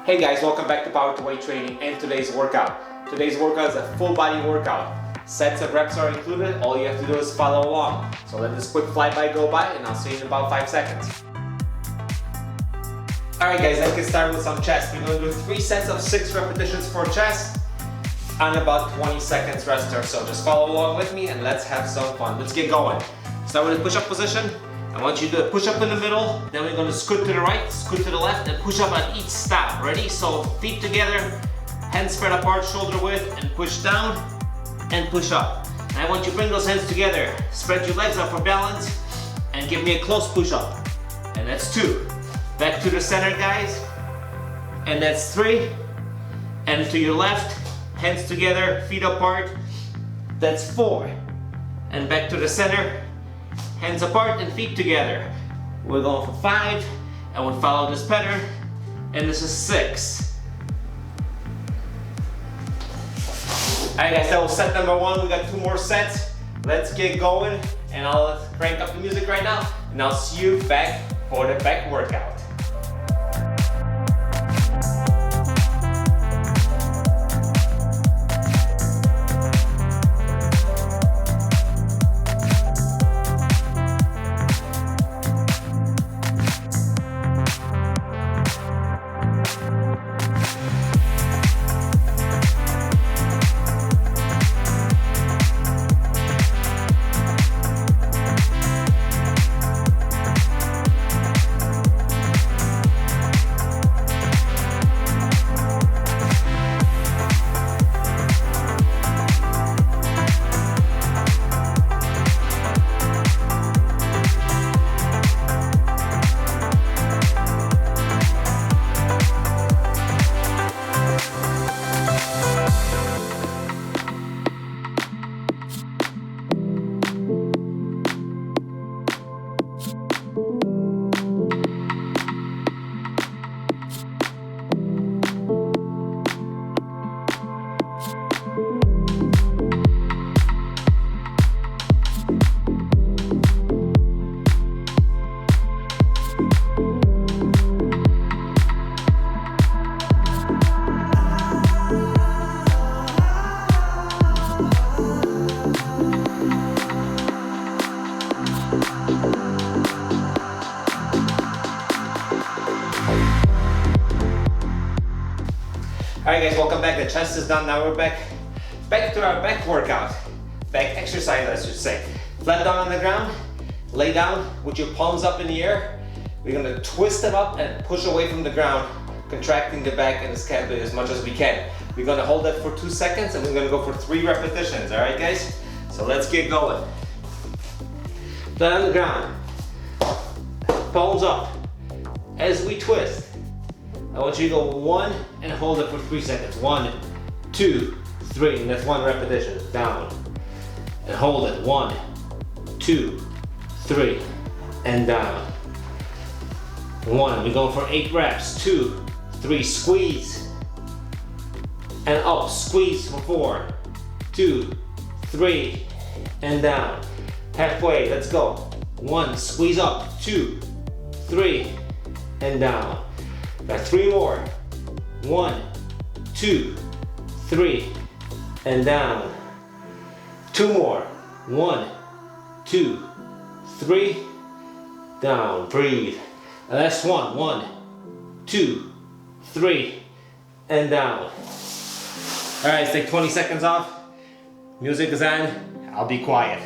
Hey guys, welcome back to Power to Weight Training and today's workout. Today's workout is a full body workout. Sets of reps are included, all you have to do is follow along. So let this quick flyby go by and I'll see you in about 5 seconds. Alright guys, let's get started with some chest. We're going to do 3 sets of 6 repetitions for chest and about 20 seconds rest or so. Just follow along with me and let's have some fun. Let's get going. Start with a push-up position. I want you to do a push-up in the middle, then we're going to scoot to the right, scoot to the left, and push up at each stop. Ready? So feet together, hands spread apart, shoulder width, and push down and push up. And I want you to bring those hands together. Spread your legs out for balance and give me a close push-up. And that's 2. Back to the center, guys. And that's 3. And to your left, hands together, feet apart. That's 4. And back to the center. Hands apart and feet together. We're going for 5 and we'll follow this pattern. And this is 6. Alright guys, that was set number 1. We got 2 more sets. Let's get going and I'll crank up the music right now and I'll see you back for the back workout. Alright guys, welcome back. The chest is done. Now we're back to our back workout. Back exercise, I should say. Flat down on the ground, lay down with your palms up in the air. We're going to twist them up and push away from the ground, contracting the back and the scapula as much as we can. We're going to hold that for 2 seconds and we're going to go for 3 repetitions. Alright guys? So let's get going. Flat on the ground, palms up. As we twist, I want you to go 1 and hold it for 3 seconds. 1, 2, 3, and that's 1 repetition. Down and hold it. 1, 2, 3, and down. 1. We're going for 8 reps. 2, 3, squeeze and up. Squeeze for 4, 2, 3, and down. Halfway. Let's go. 1, squeeze up. 2, 3, and down. Got 3 more. 1, 2, 3, and down. 2 more. 1, 2, 3, down. Breathe. And last one. 1, 2, 3, and down. All right, let's take 20 seconds off. Music is on. I'll be quiet.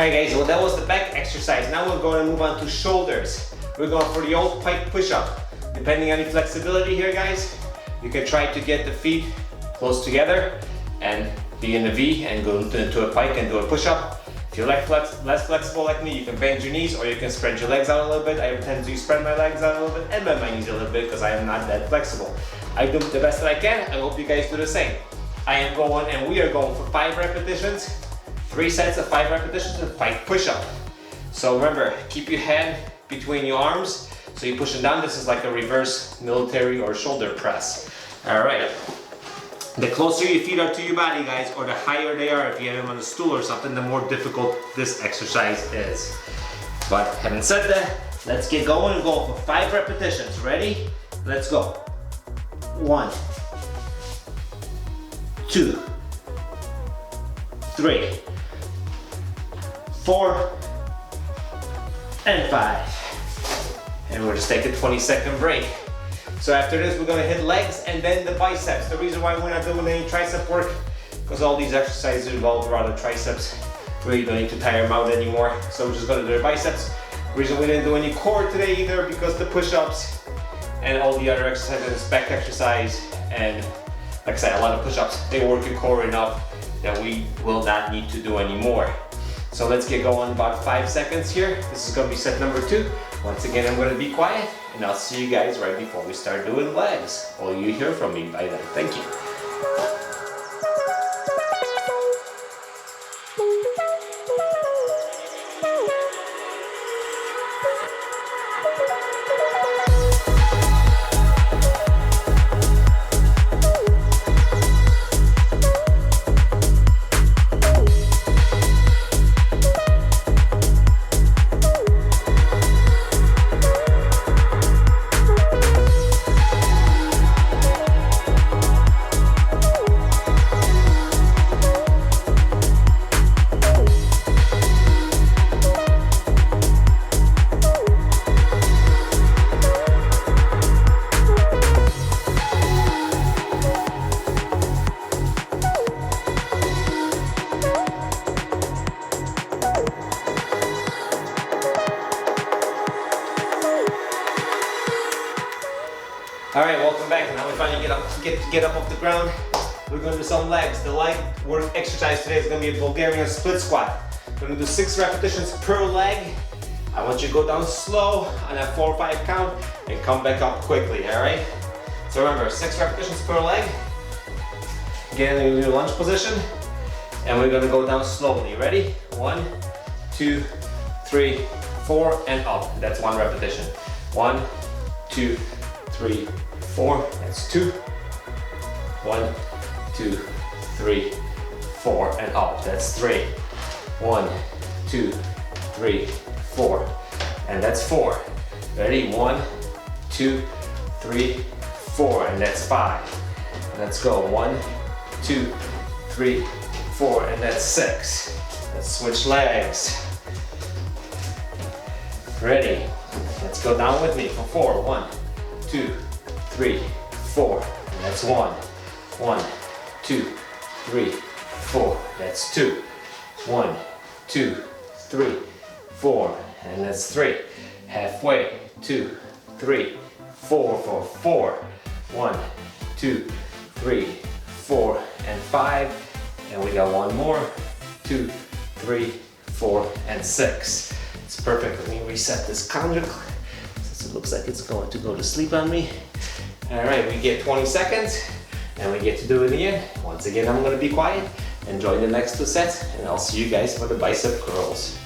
Alright guys, well that was the back exercise. Now we're going to move on to shoulders. We're going for the old pike push-up. Depending on your flexibility here guys, you can try to get the feet close together and be in a V and go into a pike and do a push-up. If you're less flexible like me, you can bend your knees or you can spread your legs out a little bit. I tend to spread my legs out a little bit and bend my knees a little bit because I am not that flexible. I do the best that I can. I hope you guys do the same. I am going and we are going for 5 repetitions, 3 sets of 5 repetitions and pike push-up. So remember, keep your hand between your arms. So you're pushing down. This is like a reverse military or shoulder press. All right. The closer your feet are to your body, guys, or the higher they are, if you have them on a stool or something, the more difficult this exercise is. But having said that, let's get going and go for 5 repetitions. Ready? Let's go. 1, 2, 3, 4, and 5. And we'll just take a 20-second break. So after this, we're gonna hit legs and then the biceps. The reason why we're not doing any tricep work, because all these exercises involve rather triceps. We really don't need to tire them out anymore. So we're just gonna do the biceps. The reason we didn't do any core today either, because the push-ups and all the other exercises, back exercise, and like I said, a lot of push-ups, they work your core enough that we will not need to do any more. So let's get going about 5 seconds here. This is gonna be set number 2. Once again, I'm gonna be quiet and I'll see you guys right before we start doing legs. Or you hear from me by then. Thank you. All right, welcome back. Now we finally get up off the ground. We're gonna do some legs. The leg work exercise today is gonna be a Bulgarian split squat. We're gonna do 6 repetitions per leg. I want you to go down slow on that 4 or 5 count and come back up quickly, all right? So remember, 6 repetitions per leg. Get in your lunge position. And we're gonna go down slowly. Ready? 1, 2, 3, 4, and up. That's 1 repetition. 1, 2, 3, 4, that's 2. 1, 2, 3, 4, and up. That's 3. 1, 2, 3, 4, and that's 4. Ready? 1, 2, 3, 4, and that's 5. Let's go. 1, 2, 3, 4, and that's 6. Let's switch legs. Ready? Let's go down with me for 4. 1, 2, 3, 4, and that's 1. 1, 2, 3, 4, that's 2. 1, 2, 3, 4, and that's 3. Halfway. 2, 3, 4 for 4. 1, 2, 3, 4, and 5. And we got one more. 2, 3, 4, and 6. It's perfect. Let me reset this calendar since it looks like it's going to go to sleep on me. All right, we get 20 seconds and we get to do it again. Once again, I'm gonna be quiet and join the next 2 sets, and I'll see you guys for the bicep curls.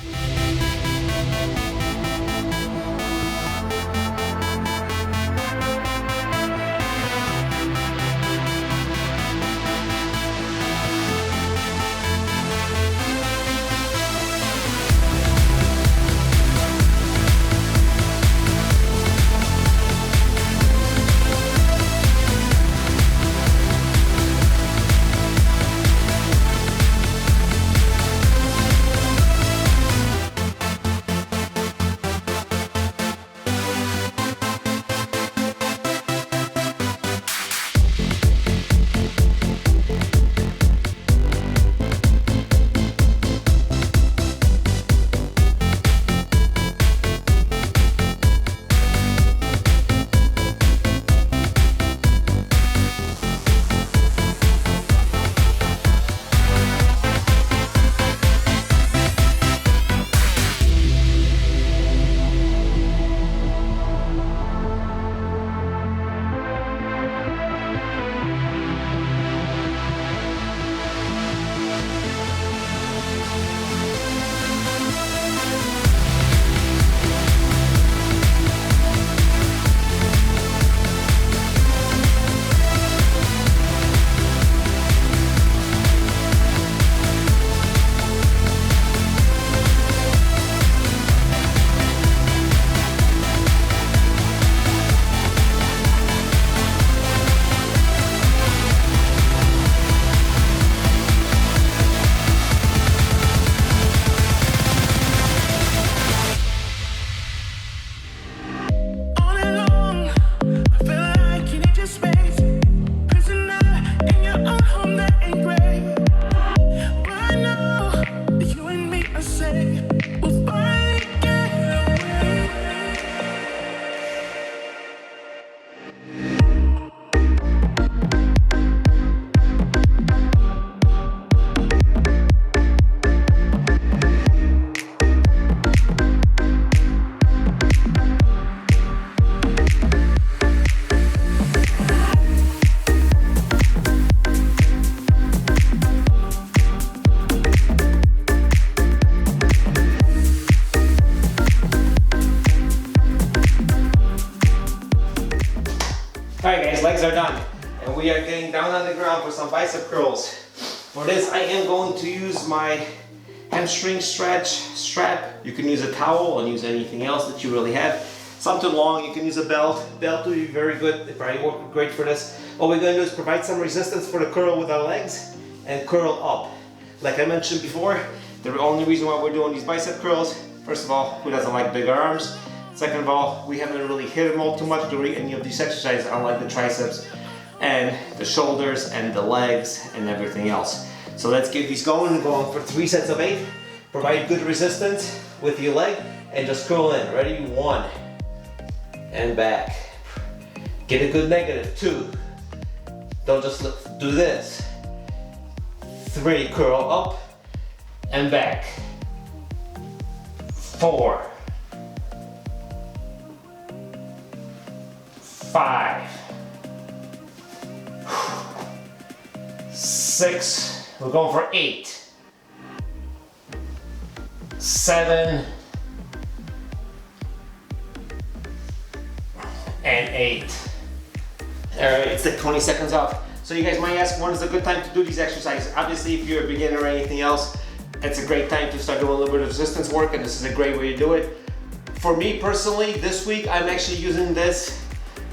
getting down on the ground for some bicep curls. For this, I am going to use my hamstring strap. You can use a towel and use anything else that you really have. Something long, you can use a belt. Belt will be very good, it probably work great for this. All we're going to do is provide some resistance for the curl with our legs and curl up. Like I mentioned before, the only reason why we're doing these bicep curls, first of all, who doesn't like bigger arms? Second of all, we haven't really hit them all too much during any of these exercises, unlike the triceps and the shoulders and the legs and everything else. So let's get these going for 3 sets of 8. Provide good resistance with your leg and just curl in. Ready? 1 and back. Get a good negative. 2. Don't just do this. 3, curl up and back. 4. 5. 6. We're going for 8. 7. And 8. Alright, it's like 20 seconds off. So you guys might ask, when is a good time to do these exercises? Obviously, if you're a beginner or anything else, it's a great time to start doing a little bit of resistance work, and this is a great way to do it. For me personally, this week I'm actually using this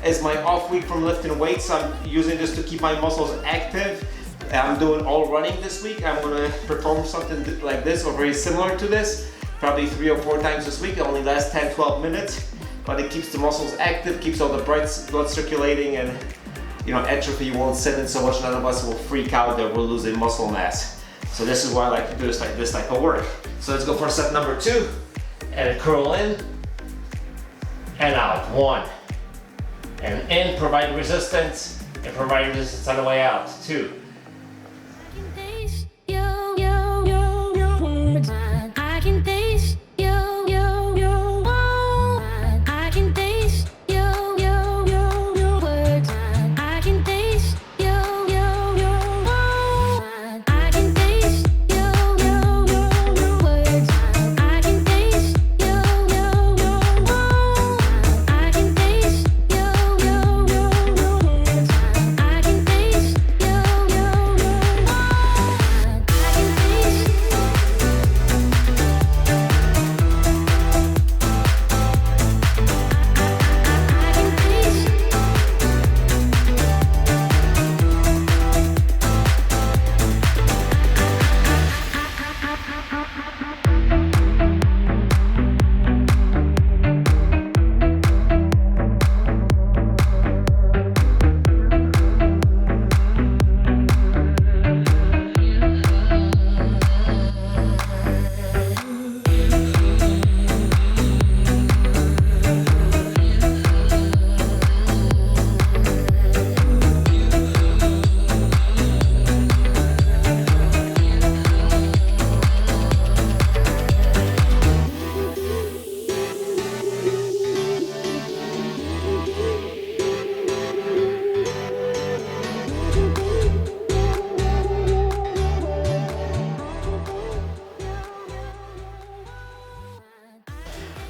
as my off week from lifting weights. I'm using this to keep my muscles active. I'm doing all running this week. I'm gonna perform something like this or very similar to this, probably 3 or 4 times this week. It only lasts 10-12 minutes, but it keeps the muscles active, keeps all the blood circulating, and atrophy won't set in so much. None of us will freak out that we're losing muscle mass. So this is why I like to do this type of work. So let's go for set number 2, and curl in and out. 1 and in, provide resistance, and provide resistance on the way out. 2.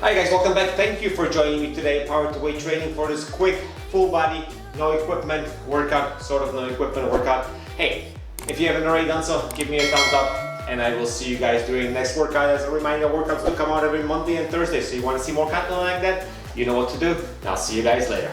Hi guys, welcome back. Thank you for joining me today in Power to Weight Training for this quick, full body, no equipment workout, sort of no equipment workout. Hey, if you haven't already done so, give me a thumbs up and I will see you guys during the next workout. As a reminder, workouts will come out every Monday and Thursday, so you want to see more content like that, you know what to do. I'll see you guys later.